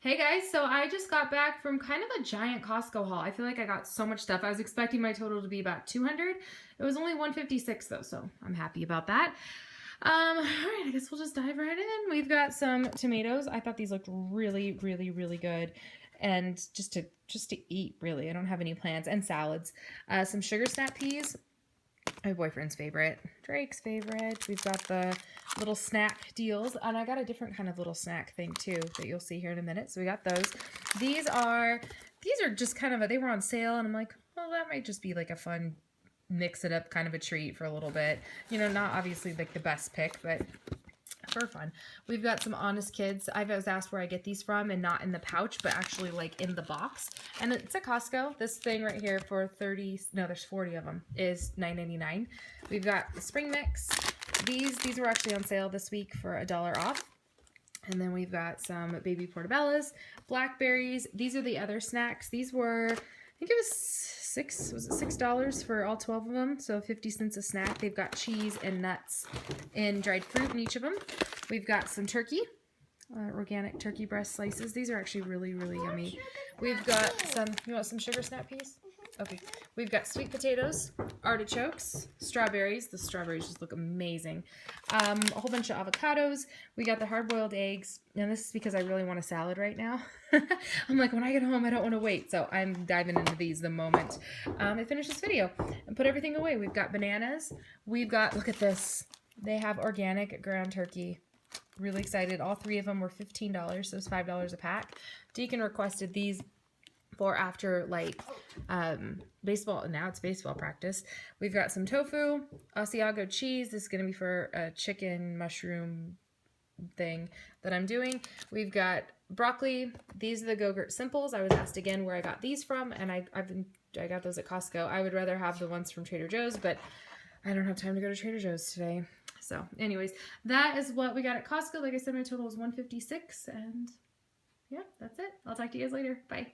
Hey guys, so I just got back from kind of a giant Costco haul. I feel like I got so much stuff. I was expecting my total to be about 200. It was only 156 though, so I'm happy about that. All right, I guess we'll just dive right in. We've got some tomatoes. I thought these looked really, really, really good. And just to eat, really. I don't have any plans. And salads. Some sugar snap peas. My boyfriend's favorite, Drake's favorite. We've got the little snack deals, and I got a different kind of little snack thing too that you'll see here in a minute. So we got those. These are just kind of they were on sale, and I'm like, well, that might just be like a fun mix it up kind of a treat for a little bit. You know, not obviously like the best pick, but for fun. We've got some Honest Kids. I was asked where I get these from, and not in the pouch, but actually like in the box. And it's at Costco. This thing right here for 30, no, there's 40 of them, is $9.99. We've got the spring mix. These were actually on sale this week for $1 off. And then we've got some baby portobellos, blackberries. These are the other snacks. These were, I think it was $6 for all 12 of them, so 50 cents a snack. They've got cheese and nuts and dried fruit in each of them. We've got some turkey, organic turkey breast slices. These are actually really, really yummy. We've got some, you want some sugar snap peas? Okay. We've got sweet potatoes, artichokes, strawberries. The strawberries just look amazing. A whole bunch of avocados. We got the hard-boiled eggs. And this is because I really want a salad right now. I'm like, when I get home, I don't want to wait. So I'm diving into these the moment I finish this video and put everything away. We've got bananas. We've got, look at this. They have organic ground turkey. Really excited. All three of them were $15, so it's $5 a pack. Deacon requested these for after like baseball. Now it's baseball practice. We've got some tofu, Asiago cheese. This is going to be for a chicken mushroom thing that I'm doing. We've got broccoli. These are the Go-Gurt Simples. I was asked again where I got these from, and I got those at Costco. I would rather have the ones from Trader Joe's, but I don't have time to go to Trader Joe's today. So anyways, that is what we got at Costco. Like I said, my total was 156, and yeah, that's it. I'll talk to you guys later. Bye.